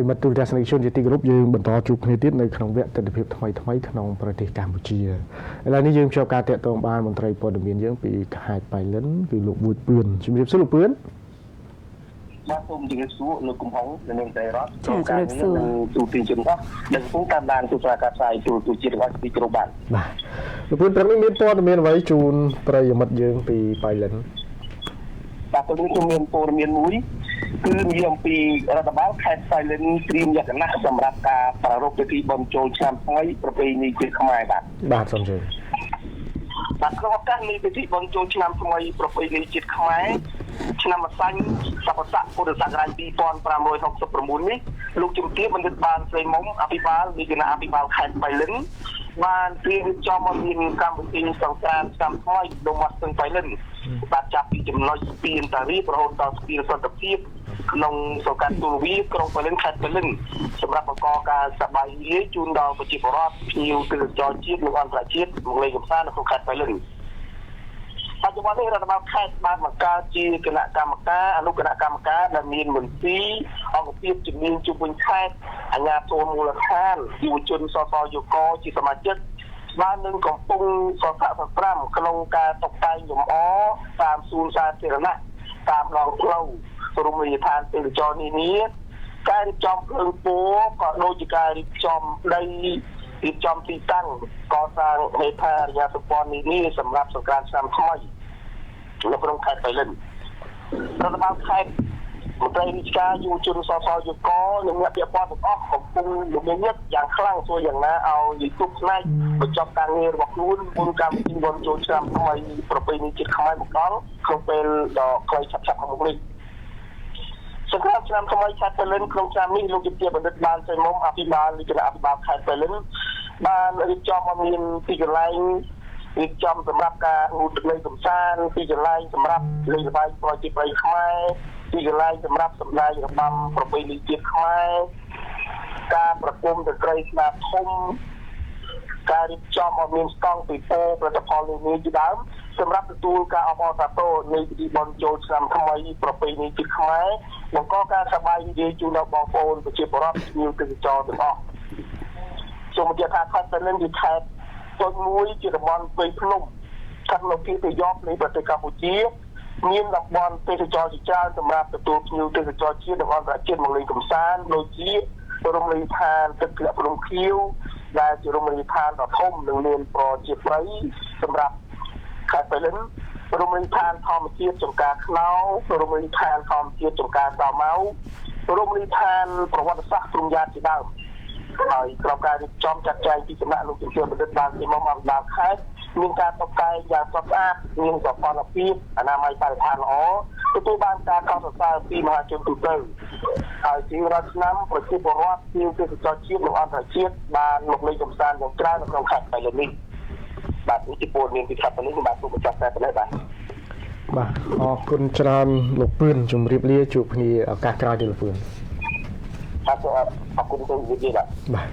rồi mà từ ta selectionជាទីគោរពយើងបន្តជួបគ្នាទៀតនៅក្នុងវគ្គទស្សនវិជ្ជាថ្មីក្នុងប្រទេសកម្ពុជាឥឡូវនេះយើងជួបការតាក់ទងបានមន្ត្រីព័ត៌មានយើងពីខេត្តបៃលិនគឺលោកវូតពឿនជំរាបសួរលោកពឿនបាទសូមជម្រាបសួរលោកកំហុងនិងនាងតេរ៉ាសូមការងារនិងទូទីជនអស់ដែលកំពុងតាមដានទូរទស្សន៍ការផ្សាយទូជាតិរបស់ទីក្រុងបាទលោកពឿនព្រឹកនេះមានព័ត៌មានអ្វីជូនប្រិយមិត្តយើងពីបៃលិនបាទព្រឹកនេះខ្ញុំមានព័ត៌មានមួយគឺនិយាយអំពីរដ្ឋបាលខេត្តបៃលិនត្រៀមយកណាស់សម្រាប់ការប្រារព្ធពិធីបុណ្យចូលឆ្នាំថ្មីប្រពៃណីជាតិខ្មែរបាទសូមជឿបាទក្នុងឱកាសនៃពិធីបុណ្យចូលឆ្នាំថ្មីប្រពៃណីជាតិខ្មែរឆ្នាំម្សាញ់សប្បុរស័កពុទ្ធសករាជ2569នេះលោកជំទាវបណ្ឌិតបានស្រីមុំអភិបាលនៃគណៈអភិបាលខេត្តបៃលិនបានត្រៀមរៀបចំមកមានកម្មវិធីសង្ក្រាន្តឆ្នាំថ្មីនៅមាត់ស្ទឹងបៃលិនបាទចាប់ពីចំណុចស្ពានតារីរហូតដល់ស្ពានសន្តិភាពក្នុងសង្កាត់ទូរវីក្រុងបៃលិនខេត្តបៃលិនសម្រាប់បង្កការសប្បាយរីករាយជូនដល់ប្រជាពលរដ្ឋភ្ញៀវទេសចរជាតិនិងអន្តរជាតិមកលេងកម្សាន្តនៅក្នុងខេត្តបៃលិនបច្ចុប្បន្ននេះរដ្ឋបាលខេត្តបានបង្កើតជាគណៈកម្មការអនុគណៈកម្មការដែលមានមន្ត្រីអង្គភាពជំនាញជុំវិញខេត្តអាជ្ញាធរមូលដ្ឋានយុវជនសសយកជាសមាជិកបាននឹងកំពុងសកល5ក្នុងការតុបតែងលម្អតាមសួនសាធារណៈតាមដងផ្លូវរមណីយដ្ឋានទេសចរនានាការរៀបចំភ្លើងពណ៌ក៏ដូចជាការរៀបចំដីរៀបចំទីតាំងកសាងហេដ្ឋារចនាសម្ព័ន្ធនានាសម្រាប់សង្ក្រាន្តឆ្នាំថ្មីនៅក្នុងខេត្តបៃលិនរដ្ឋបាលខេត្តមន្ត្រីរាជការយុវជនសសយកនិងអ្នកពាក់ព័ន្ធទាំងអស់កំពុងជំរុញយ៉ាងខ្លាំងធ្វើយ៉ាងណាឲ្យយុទ្ធផ្នែកបញ្ចប់ការងាររបស់ខ្លួនមុនកម្មវិធីបុណ្យចូលឆ្នាំថ្មីប្រពៃណីជាតិខ្មែរមកដល់ក្នុងពេលដ៏ខ្លីឆាប់ៗខាងមុខនេះសង្គ្រាមឆ្នាំថ្មីខេត្តបៃលិនក្នុងឆ្នាំនេះលោកជំទាវបណ្ឌិតបានស្រីមុំអភិបាលនៃគណៈអភិបាលខេត្តបៃលិនបានរៀបចំមកមានទីកន្លែងរៀបចំសម្រាប់ការងូតទឹកលេងកម្សាន្តទីកន្លែងសម្រាប់លេងល្បែងប្រជាប្រិយខ្មែរទីកន្លែងសម្រាប់សម្ដែងរបាំប្រពៃណីជាតិខ្មែរការប្រគំតន្ត្រីស្នាធំការរៀបចំមកមានស្តង់ពីពោផលិតផលនានាជាដើមសម្រាប់ទទួលការអបអរសាទរនៃពិធីបុណ្យចូលឆ្នាំថ្មីប្រពៃណីជាតិខ្មែរបង្កការសប្បាយរីករាយជូនដល់បងប្អូនប្រជាពលរដ្ឋភ្ញៀវទេសចរទាំងអស់សូមបញ្ជាក់ថាខេត្តបៃលិនជាខេត្តមួយជាតំបន់ព្រៃភ្នំស្ថិតនៅភាគពាយព្យនៃប្រទេសកម្ពុជាមានតំបន់ទេសចរជាច្រើនសម្រាប់ទទួលភ្ញៀវទេសចរជាតិនិងអន្តរជាតិមកលេងកម្សាន្តដូចជារមណីយដ្ឋានទឹកធ្លាក់ភ្នំខៀវដែលជារមណីយដ្ឋានដ៏ធំនិងមានប្រជាប្រិយសម្រាប់ខេត្តបៃលិនរមណីយដ្ឋានធម្មជាតិចំការខ្នោរមណីយដ្ឋានធម្មជាតិចំការសាវម៉ាវរមណីយដ្ឋានប្រវត្តិសាស្ត្រព្រំយ៉ាតជាដើមហើយក្រុមការរៀបចំចាត់ចែងពីសំណាក់លោកជំទាវបណ្ឌិតបានជាមកអភិបាលខេត្តមានការតុបតែងយ៉ាងស្រស់ស្អាតមានសោភ័ណភាពអនាម័យបរិស្ថានល្អទទួលបានការកោតសរសើរពីមហាជនទូទៅហើយជារាល់ឆ្នាំប្រជាពលរដ្ឋជាទេសចរជាតិនិងអន្តរជាតិបានមកលេងកម្សាន្តយ៉ាងច្រើននៅក្នុងខេត្តបៃលិននេះបាទនេះជាពលមានពីខេត្តបៃលិនបាទសូមបញ្ចប់តែប៉ុណ្ណេះបាទអរគុណច្រើនលោកពឿនជម្រាបលាជួបគ្នាឱកាសក្រោយទៀតលោកពឿនអរគុណទៅវិទ្យាបាទ